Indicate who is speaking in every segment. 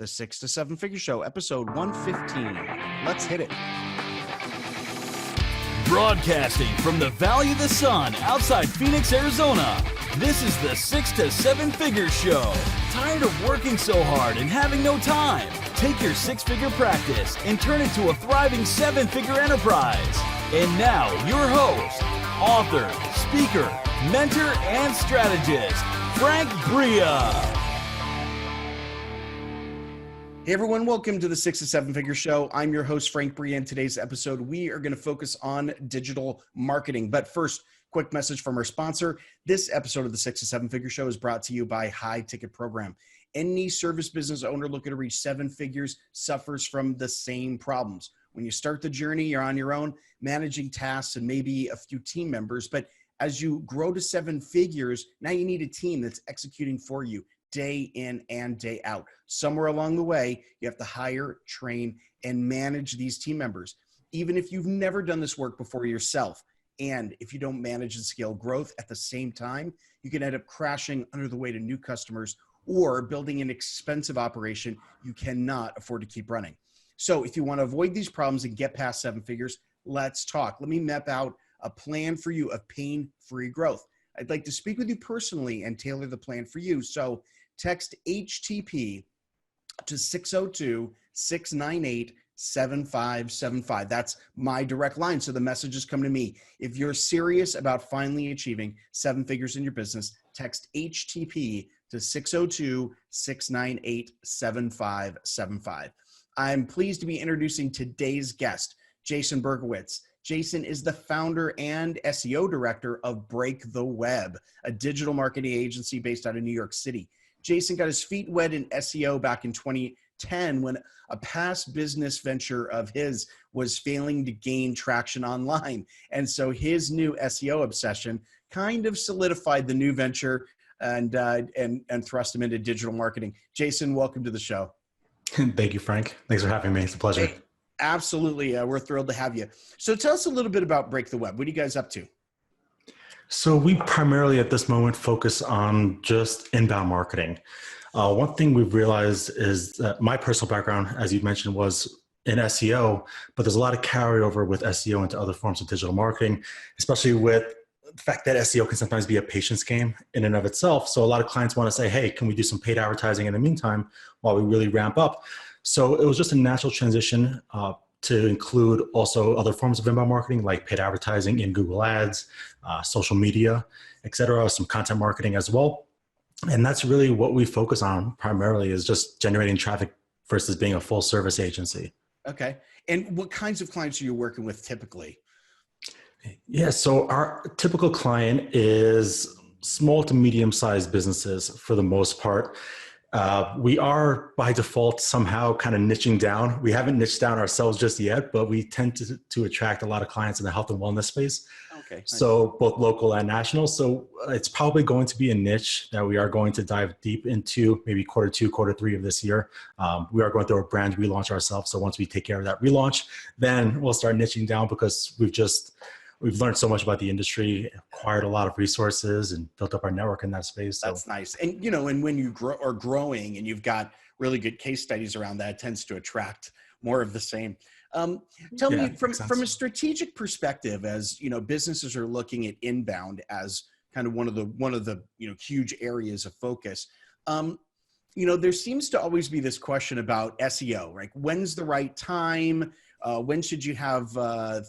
Speaker 1: The 6 to 7 Figure Show, episode 115. Let's hit it.
Speaker 2: Broadcasting from the Valley of the Sun outside Phoenix, Arizona. This is the 6 to 7 Figure Show. Tired of working so hard and having no time? Take your six-figure practice and turn it to a thriving seven-figure enterprise. And now, your host, author, speaker, mentor, and strategist, Frank Bria.
Speaker 1: Hey everyone, welcome to the 6 to 7 Figure Show. I'm your host, Frank Bria. In today's episode, we are going to focus on digital marketing. But first, quick message from our sponsor. This episode of the 6 to 7 Figure Show is brought to you by High Ticket Program. Any service business owner looking to reach seven figures suffers from the same problems. When you start the journey, you're on your own, managing tasks and maybe a few team members. But as you grow to seven figures, now you need a team that's executing for you day in and day out. Somewhere along the way, you have to hire, train, and manage these team members. Even if you've never done this work before yourself, and if you don't manage and scale growth at the same time, you can end up crashing under the weight of new customers or building an expensive operation you cannot afford to keep running. So if you want to avoid these problems and get past seven figures, let's talk. Let me map out a plan for you of pain-free growth. I'd like to speak with you personally and tailor the plan for you. So text HTP to 602-698-7575. That's my direct line. So the messages come to me. If you're serious about finally achieving seven figures in your business, text HTP to 602-698-7575. I'm pleased to be introducing today's guest, Jason Berkowitz. Jason is the founder and SEO director of Break the Web, a digital marketing agency based out of New York City. Jason got his feet wet in SEO back in 2010 when a past business venture of his was failing to gain traction online. And so his new SEO obsession kind of solidified the new venture and thrust him into digital marketing. Jason, welcome to the show.
Speaker 3: Thank you, Frank. Thanks for having me. It's a pleasure.
Speaker 1: Hey, absolutely. We're thrilled to have you. So tell us a little bit about Break the Web. What are you guys up to?
Speaker 3: So we primarily at this moment focus on just inbound marketing. One thing we've realized is that my personal background, as you mentioned, was in SEO, but there's a lot of carryover with SEO into other forms of digital marketing, especially with the fact that SEO can sometimes be a patience game in and of itself. So a lot of clients want to say, hey, can we do some paid advertising in the meantime while we really ramp up? So it was just a natural transition to include also other forms of inbound marketing like paid advertising in Google Ads, social media, et cetera, some content marketing as well. And that's really what we focus on primarily, is just generating traffic versus being a full service agency.
Speaker 1: Okay. And what kinds of clients are you working with typically?
Speaker 3: Yeah, so our typical client is small to medium-sized businesses for the most part. We are by default somehow kind of niching down. We haven't niched down ourselves just yet, but we tend to attract a lot of clients in the health and wellness space.
Speaker 1: Okay. Nice.
Speaker 3: So both local and national. So it's probably going to be a niche that we are going to dive deep into maybe quarter two, quarter three of this year. We are going through a brand relaunch ourselves. So once we take care of that relaunch, then we'll start niching down because we've learned so much about the industry, acquired a lot of resources, and built up our network in that space. So.
Speaker 1: That's nice. And, and when you are growing and you've got really good case studies around that, it tends to attract more of the same. Tell me from a strategic perspective, as, businesses are looking at inbound as kind of one of the huge areas of focus. There seems to always be this question about SEO, right? When's the right time? When should you have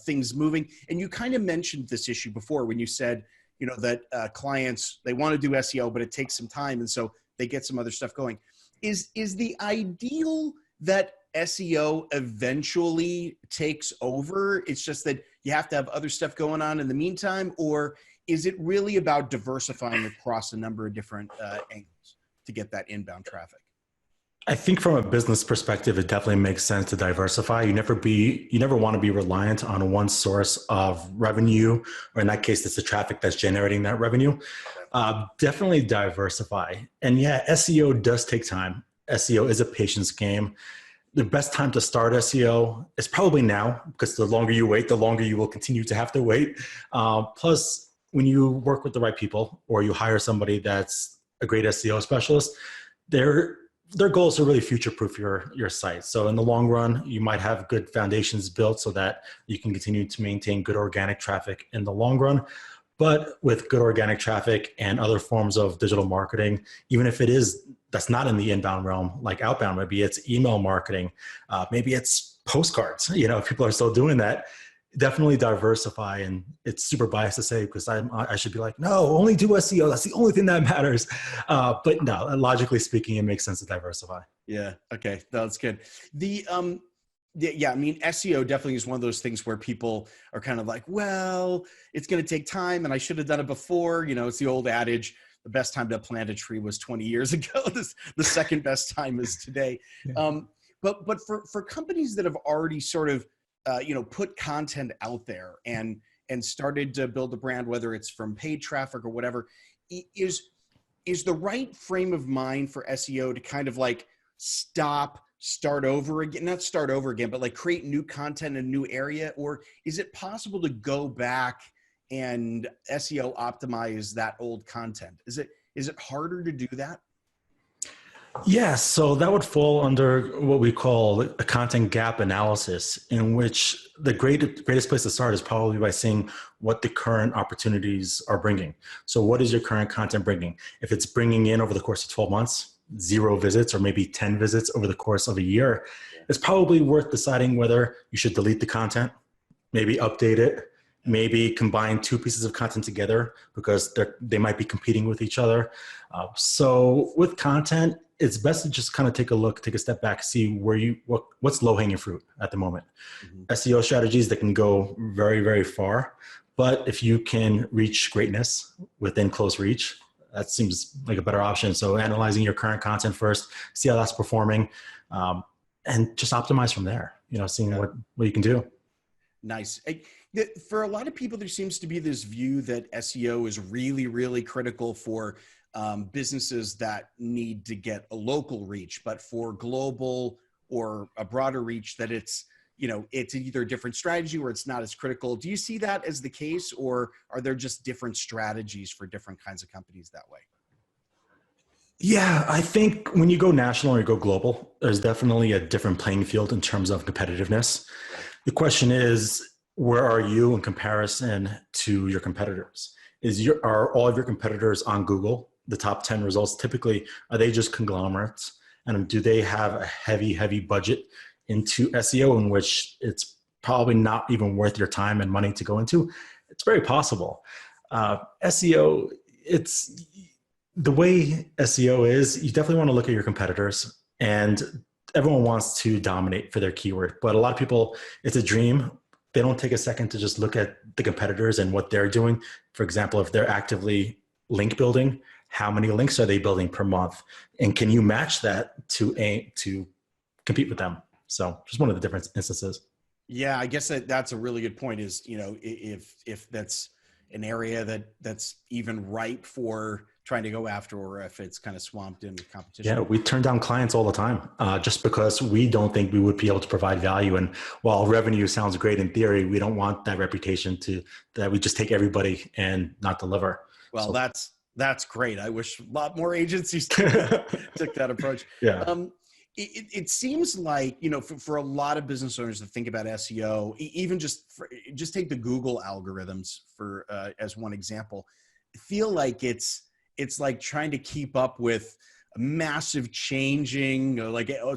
Speaker 1: things moving? And you kind of mentioned this issue before when you said, that clients, they want to do SEO, but it takes some time. And so they get some other stuff going. Is the ideal that SEO eventually takes over? It's just that you have to have other stuff going on in the meantime? Or is it really about diversifying across a number of different angles to get that inbound traffic?
Speaker 3: I think from a business perspective, it definitely makes sense to diversify. You never want to be reliant on one source of revenue, or in that case, it's the traffic that's generating that revenue. Definitely diversify. And yeah, SEO does take time. SEO is a patience game. The best time to start SEO is probably now, because the longer you wait, the longer you will continue to have to wait. Plus, when you work with the right people or you hire somebody that's a great SEO specialist, they're their goal is to really future-proof your site. So in the long run, you might have good foundations built so that you can continue to maintain good organic traffic in the long run. But with good organic traffic and other forms of digital marketing, even if that's not in the inbound realm, like outbound, maybe it's email marketing, maybe it's postcards, if people are still doing that, definitely diversify. And it's super biased to say, because I should be like, no, only do SEO. That's the only thing that matters. But no, logically speaking, it makes sense to diversify.
Speaker 1: Yeah. Okay. That's good. Yeah, I mean, SEO definitely is one of those things where people are kind of like, well, it's going to take time and I should have done it before. It's the old adage, the best time to plant a tree was 20 years ago. The second best time is today.
Speaker 3: Yeah.
Speaker 1: But for companies that have already sort of, put content out there and started to build a brand, whether it's from paid traffic or whatever, is the right frame of mind for SEO to kind of like start over again, not start over again, but like create new content in a new area? Or is it possible to go back and SEO optimize that old content? Is it harder to do that?
Speaker 3: Yeah, so that would fall under what we call a content gap analysis, in which the greatest place to start is probably by seeing what the current opportunities are bringing. So what is your current content bringing? If it's bringing in over the course of 12 months, 0 visits, or maybe 10 visits over the course of a year, it's probably worth deciding whether you should delete the content, maybe update it, maybe combine 2 pieces of content together because they might be competing with each other. So with content, it's best to just kind of take a step back, see what's low hanging fruit at the moment. Mm-hmm. SEO strategies that can go very, very far, but if you can reach greatness within close reach, that seems like a better option. So analyzing your current content first, see how that's performing, and just optimize from there, seeing what you can do.
Speaker 1: Nice. For a lot of people, there seems to be this view that SEO is really, really critical for businesses that need to get a local reach, but for global or a broader reach, that it's either a different strategy or it's not as critical. Do you see that as the case, or are there just different strategies for different kinds of companies that way?
Speaker 3: Yeah, I think when you go national or you go global, there's definitely a different playing field in terms of competitiveness. The question is, where are you in comparison to your competitors? Are all of your competitors on Google? The top 10 results, typically, are they just conglomerates? And do they have a heavy budget into SEO in which it's probably not even worth your time and money to go into? It's very possible. SEO, it's the way SEO is, you definitely want to look at your competitors, and everyone wants to dominate for their keyword. But a lot of people, it's a dream. They don't take a second to just look at the competitors and what they're doing. For example, if they're actively link building, how many links are they building per month? And can you match that to compete with them? So just one of the different instances.
Speaker 1: Yeah, I guess that's a really good point is, if that's an area that's even ripe for trying to go after, or if it's kind of swamped in competition.
Speaker 3: Yeah, we turn down clients all the time just because we don't think we would be able to provide value. And while revenue sounds great in theory, we don't want that reputation that we just take everybody and not deliver.
Speaker 1: Well, so that's great. I wish a lot more agencies took that approach.
Speaker 3: Yeah.
Speaker 1: It seems like, for a lot of business owners to think about SEO, even just take the Google algorithms for as one example, feel like it's like trying to keep up with a massive changing,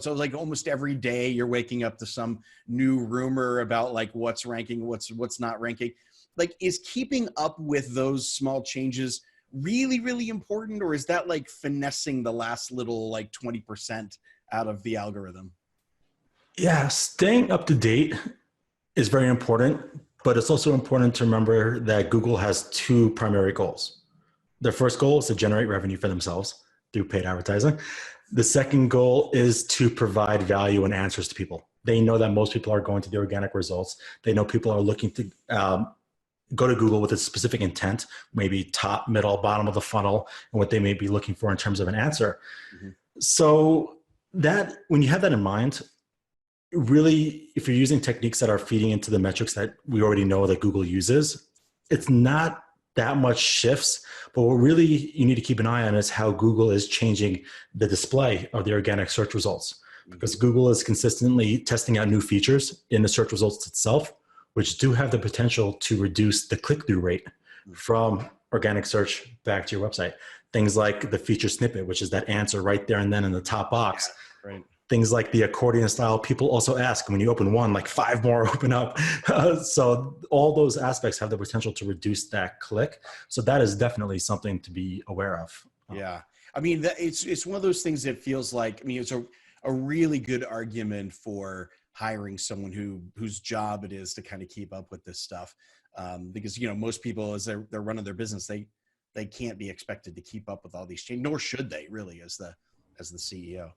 Speaker 1: so like almost every day you're waking up to some new rumor about like what's ranking, what's not ranking. Like, is keeping up with those small changes really, really important? Or is that like finessing the last little like 20% out of the algorithm?
Speaker 3: Yeah, staying up to date is very important, but it's also important to remember that Google has 2 primary goals. Their first goal is to generate revenue for themselves through paid advertising. The second goal is to provide value and answers to people. They know that most people are going to the organic results. They know people are looking to go to Google with a specific intent, maybe top, middle, bottom of the funnel, and what they may be looking for in terms of an answer. Mm-hmm. So that, when you have that in mind, really, if you're using techniques that are feeding into the metrics that we already know that Google uses, it's not that much shifts. But what really you need to keep an eye on is how Google is changing the display of the organic search results, because Google is consistently testing out new features in the search results itself, which do have the potential to reduce the click-through rate from organic search back to your website. Things like the feature snippet, which is that answer right there and then in the top box.
Speaker 1: Yeah, right.
Speaker 3: Things like the accordion style, people also ask when you open one, like 5 more open up. So all those aspects have the potential to reduce that click. So that is definitely something to be aware of.
Speaker 1: Yeah. I mean, it's one of those things that feels like, I mean, it's a really good argument for hiring someone whose job it is to kind of keep up with this stuff. Because, you know, most people, as they're running their business, they can't be expected to keep up with all these changes, nor should they really as the CEO.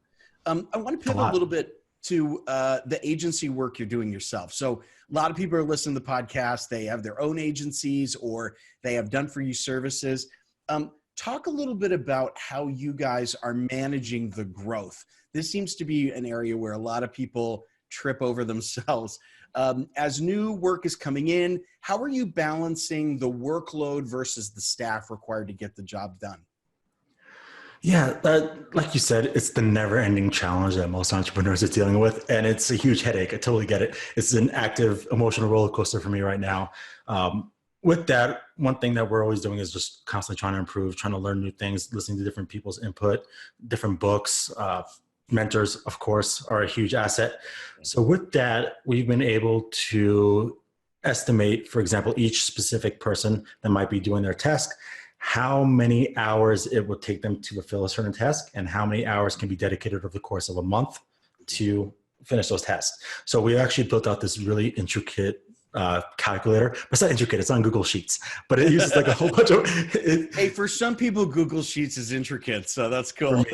Speaker 1: I want to pivot a little bit to the agency work you're doing yourself. So a lot of people are listening to the podcast. They have their own agencies or they have done for you services. Talk a little bit about how you guys are managing the growth. This seems to be an area where a lot of people trip over themselves. As new work is coming in, how are you balancing the workload versus the staff required to get the job done?
Speaker 3: Yeah, like you said, it's the never-ending challenge that most entrepreneurs are dealing with, and it's a huge headache. I totally get it. It's an active emotional roller coaster for me right now. With that, one thing that we're always doing is just constantly trying to improve, trying to learn new things, listening to different people's input, different books. Mentors, of course, are a huge asset. So with that, we've been able to estimate, for example, each specific person that might be doing their task, how many hours it would take them to fulfill a certain task and how many hours can be dedicated over the course of a month to finish those tasks. So we actually built out this really intricate calculator, but it's not intricate, it's on Google Sheets, but it uses like a whole bunch of
Speaker 1: Hey, for some people, Google Sheets is intricate, so that's cool.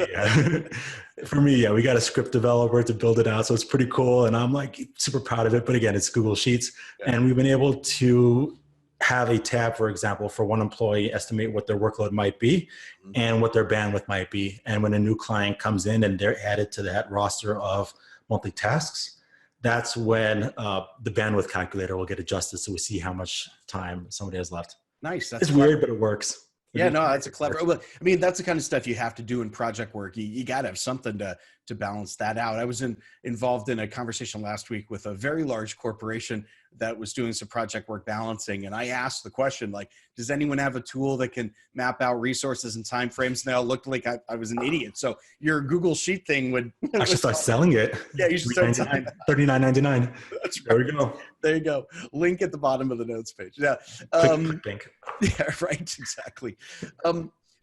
Speaker 3: For me, yeah, we got a script developer to build it out, so it's pretty cool, and I'm like super proud of it. But again, it's Google Sheets, and we've been able to have a tab, for example, for one employee, estimate what their workload might be and what their bandwidth might be. And when a new client comes in and they're added to that roster of monthly tasks, that's when the bandwidth calculator will get adjusted, so we see how much time somebody has left.
Speaker 1: Nice.
Speaker 3: It's weird, but it works.
Speaker 1: Yeah, no, that's a clever. I mean, that's the kind of stuff you have to do in project work. You got to have something to balance that out. I was involved in a conversation last week with a very large corporation that was doing some project work balancing, and I asked the question, like, does anyone have a tool that can map out resources and timeframes? And they all looked like I was an idiot. So your Google Sheet thing would
Speaker 3: I should start selling it.
Speaker 1: Yeah, you should start selling
Speaker 3: $39.99.
Speaker 1: That's right.
Speaker 3: There we go.
Speaker 1: There you go. Link at the bottom of the notes page. Yeah.
Speaker 3: Click link.
Speaker 1: Yeah, right. Exactly.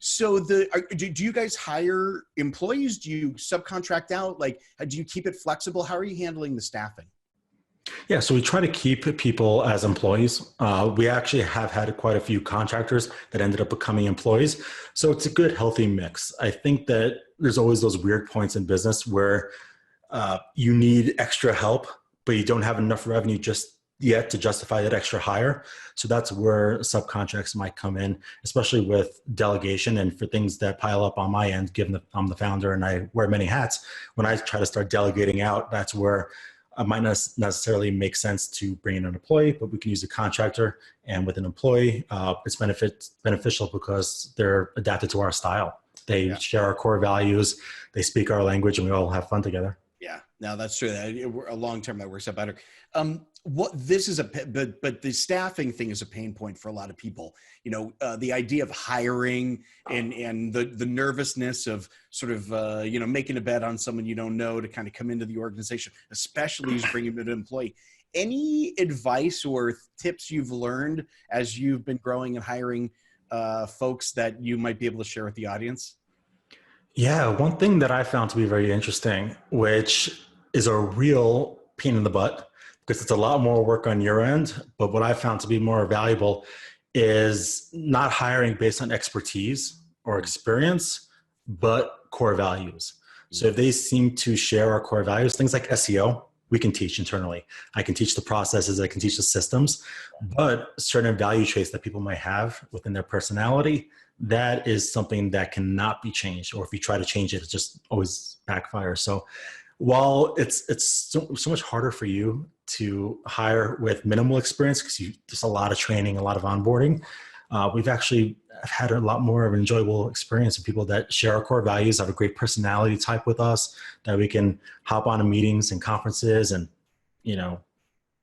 Speaker 1: So do you guys hire employees? Do you subcontract out? Like, do you keep it flexible? How are you handling the staffing?
Speaker 3: Yeah, so we try to keep people as employees. We actually have had quite a few contractors that ended up becoming employees. So it's a good, healthy mix. I think that there's always those weird points in business where you need extra help, but you don't have enough revenue just yet to justify that extra hire. So that's where subcontracts might come in, especially with delegation and for things that pile up on my end, given that I'm the founder and I wear many hats. When I try to start delegating out, that's where it might not necessarily make sense to bring in an employee, but we can use a contractor. And with an employee, it's beneficial because they're adapted to our style. They share our core values, they speak our language, and we all have fun together.
Speaker 1: Yeah, no, that's true. A long term that works out better. But the staffing thing is a pain point for a lot of people. You know, the idea of hiring and the nervousness of sort of making a bet on someone you don't know to kind of come into the organization, especially as bringing an employee. Any advice or tips you've learned as you've been growing and hiring folks that you might be able to share with the audience?
Speaker 3: Yeah, one thing that I found to be very interesting, which is a real pain in the butt, because it's a lot more work on your end, but what I found to be more valuable is not hiring based on expertise or experience, but core values. So if they seem to share our core values, things like SEO, we can teach internally. I can teach the processes, I can teach the systems, but certain value traits that people might have within their personality, that is something that cannot be changed. Or if you try to change it, it just always backfires. So while it's so much harder for you to hire with minimal experience, because there's a lot of training, a lot of onboarding, we've actually had a lot more of an enjoyable experience with people that share our core values, have a great personality type with us, that we can hop on to meetings and conferences and,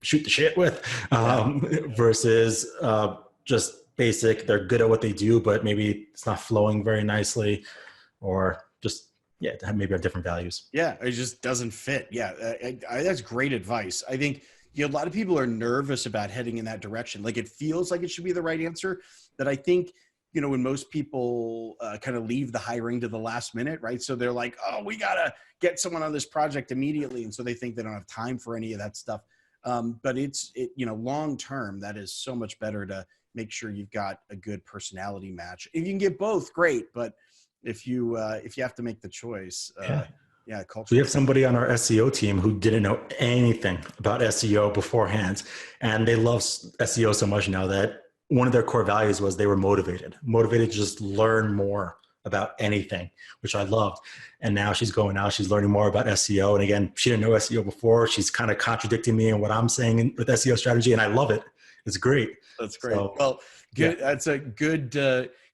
Speaker 3: shoot the shit with, versus just basic, they're good at what they do, but maybe it's not flowing very nicely, or just, maybe have different values.
Speaker 1: Yeah, it just doesn't fit. Yeah, that's great advice. I think a lot of people are nervous about heading in that direction. Like, it feels like it should be the right answer, but I think, when most people kind of leave the hiring to the last minute, right? So they're like, oh, we got to get someone on this project immediately. And so they think they don't have time for any of that stuff. But long term, that is so much better to make sure you've got a good personality match. If you can get both, great. But if you have to make the choice, culture.
Speaker 3: We have somebody on our SEO team who didn't know anything about SEO beforehand, and they love SEO so much now that one of their core values was they were motivated to just learn more about anything, which I loved. And now she's going out, she's learning more about SEO. And again, she didn't know SEO before. She's kind of contradicting me in what I'm saying with SEO strategy, and I love it. It's great.
Speaker 1: That's great.
Speaker 3: So,
Speaker 1: well, good. Yeah. That's a good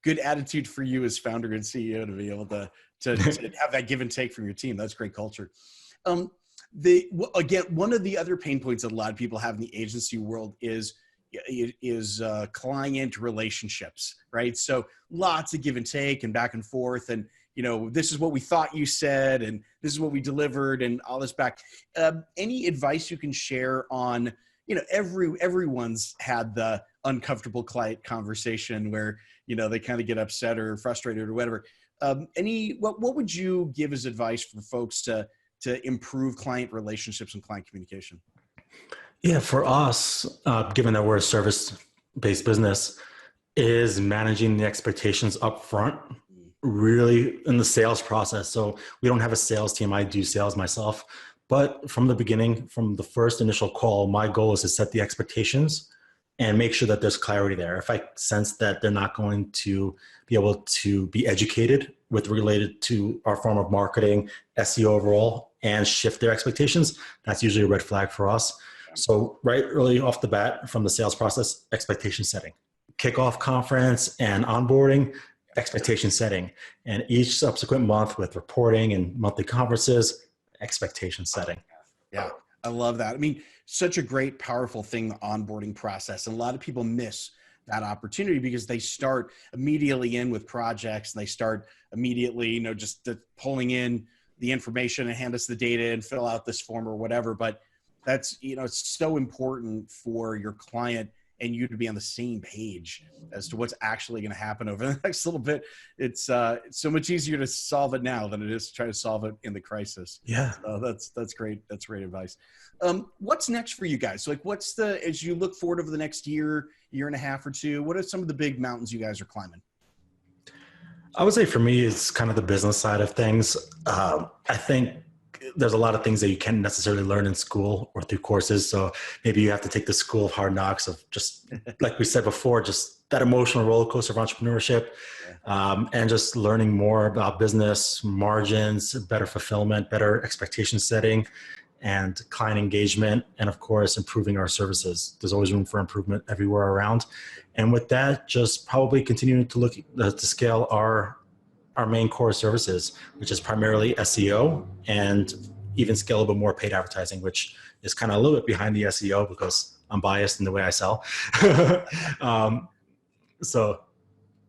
Speaker 1: attitude for you as founder and CEO to be able to have that give and take from your team. That's great culture. Again, one of the other pain points that a lot of people have in the agency world is client relationships, right? So lots of give and take and back and forth, and this is what we thought you said, and this is what we delivered, and all this back. Any advice you can share on, everyone's had the uncomfortable client conversation where they kind of get upset or frustrated or whatever. What would you give as advice for folks to improve client relationships and client communication?
Speaker 3: Yeah, for us, given that we're a service-based business, is managing the expectations up front, really in the sales process. So we don't have a sales team. I do sales myself. But from the beginning, from the first initial call, my goal is to set the expectations and make sure that there's clarity there. If I sense that they're not going to be able to be educated with related to our form of marketing, SEO overall, and shift their expectations, that's usually a red flag for us. So right early off the bat from the sales process, expectation setting. Kickoff conference and onboarding, expectation setting. And each subsequent month with reporting and monthly conferences, expectation setting.
Speaker 1: Yeah, I love that. I mean, such a great, powerful thing, the onboarding process. And a lot of people miss that opportunity because they start immediately in with projects, and they start immediately, just pulling in the information and hand us the data and fill out this form or whatever. But that's, it's so important for your client and you to be on the same page as to what's actually going to happen over the next little bit. It's so much easier to solve it now than it is to try to solve it in the crisis.
Speaker 3: Yeah.
Speaker 1: So that's great. That's great advice. What's next for you guys? So as you look forward over the next year and a half or two, what are some of the big mountains you guys are climbing?
Speaker 3: I would say for me, it's kind of the business side of things. I think there's a lot of things that you can't necessarily learn in school or through courses. So maybe you have to take the school of hard knocks of just, like we said before, just that emotional roller coaster of entrepreneurship, and just learning more about business, margins, better fulfillment, better expectation setting, and client engagement, and of course, improving our services. There's always room for improvement everywhere around. And with that, just probably continuing to look to scale our main core services, which is primarily SEO and even scale a little bit more paid advertising, which is kind of a little bit behind the SEO because I'm biased in the way I sell. So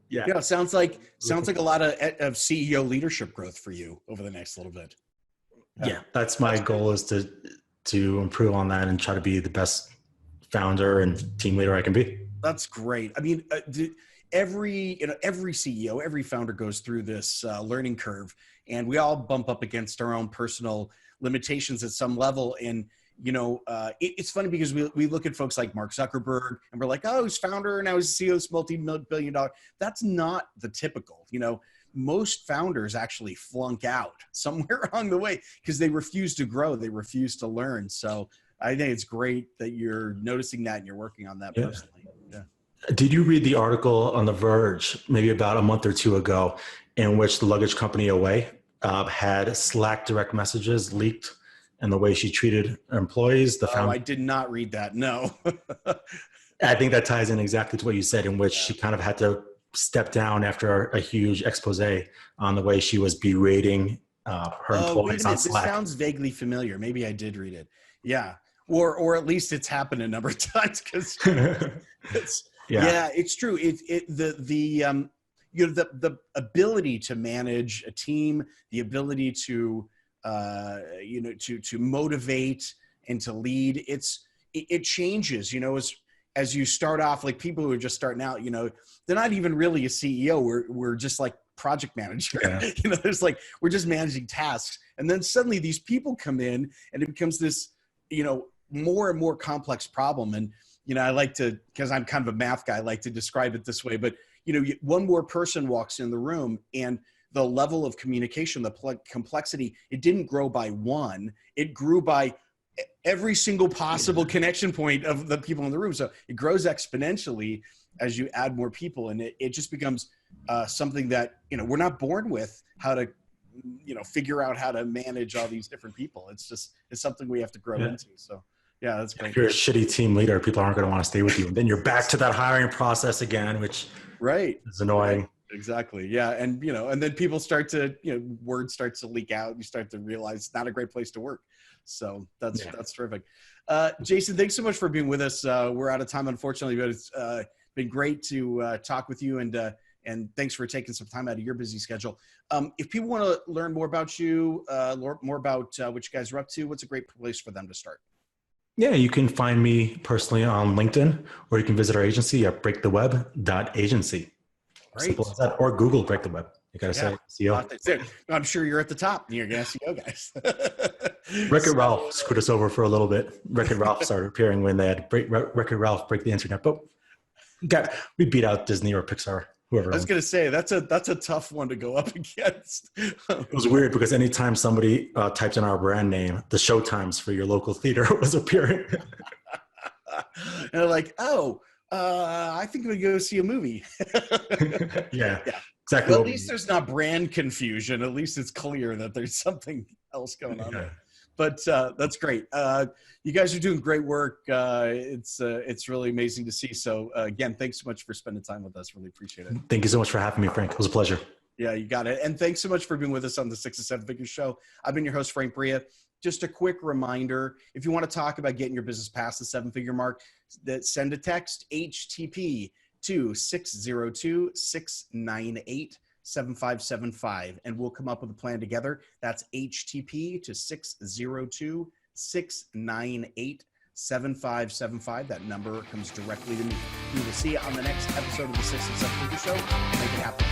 Speaker 3: yeah, sounds like
Speaker 1: a lot of CEO leadership growth for you over the next little bit.
Speaker 3: Yeah, that's my goal, is to improve on that and try to be the best founder and team leader I can be.
Speaker 1: That's great. I mean, every CEO, every founder goes through this learning curve, and we all bump up against our own personal limitations at some level. And it's funny because we look at folks like Mark Zuckerberg and we're like, oh, he's founder, now he's CEO, he's multi-billion-dollar. That's not the typical. Most founders actually flunk out somewhere along the way because they refuse to grow, they refuse to learn. So I think it's great that you're noticing that and you're working on that personally. Yeah.
Speaker 3: Did you read the article on The Verge maybe about a month or two ago in which the luggage company Away had Slack direct messages leaked and the way she treated employees? The
Speaker 1: I did not read that. No.
Speaker 3: I think that ties in exactly to what you said, in which she kind of had to step down after a huge expose on the way she was berating her employees on
Speaker 1: This
Speaker 3: Slack.
Speaker 1: sounds vaguely familiar. Maybe I did read it. Yeah. Or at least it's happened a number of times, because it's true. The ability to manage a team, the ability to to motivate and to lead, it changes, as you start off, like people who are just starting out, they're not even really a CEO. We're just like project manager.
Speaker 3: Yeah.
Speaker 1: There's like, we're just managing tasks. And then suddenly these people come in and it becomes this, more and more complex problem. And, I like to, because I'm kind of a math guy, I like to describe it this way, but one more person walks in the room and the level of communication, the complexity, it didn't grow by one, it grew by every single possible connection point of the people in the room. So it grows exponentially as you add more people, and it just becomes something that, we're not born with how to, figure out how to manage all these different people. It's something we have to grow into. So yeah, that's great.
Speaker 3: If you're a shitty team leader, people aren't going to want to stay with you. And then you're back to that hiring process again, which is annoying.
Speaker 1: Right. Exactly. Yeah. And, and then people start to, word starts to leak out. You start to realize it's not a great place to work. So that's terrific. Jason, thanks so much for being with us. We're out of time, unfortunately, but it's been great to talk with you, and thanks for taking some time out of your busy schedule. If people want to learn more about you, more about what you guys are up to, what's a great place for them to start?
Speaker 3: Yeah, you can find me personally on LinkedIn, or you can visit our agency at breaktheweb.agency.
Speaker 1: Great.
Speaker 3: Simple as that. Or Google Break the Web. You got to say SEO.
Speaker 1: I'm sure you're at the top. You're going to SEO guys.
Speaker 3: Wreck-It Ralph screwed us over for a little bit. Wreck-It Ralph started appearing when they had Wreck-It Ralph break the internet. But we beat out Disney or Pixar, whoever.
Speaker 1: I was going to say, that's a tough one to go up against.
Speaker 3: It was weird because anytime somebody typed in our brand name, the show times for your local theater was appearing.
Speaker 1: And they're like, I think we go see a movie.
Speaker 3: Yeah, exactly.
Speaker 1: Well, at least there's not brand confusion. At least it's clear that there's something else going on there. But that's great. You guys are doing great work. It's really amazing to see. So again, thanks so much for spending time with us. Really appreciate it.
Speaker 3: Thank you so much for having me, Frank. It was a pleasure.
Speaker 1: Yeah, you got it. And thanks so much for being with us on the 6 to 7 Figure Show. I've been your host, Frank Bria. Just a quick reminder, if you want to talk about getting your business past the 7-figure mark, send a text HTP to 602-698-7575, and we'll come up with a plan together. That's HTP to 602-698-7575. That number comes directly to me. We will see you on the next episode of the 6 to 7 Figure Show. Make it happen.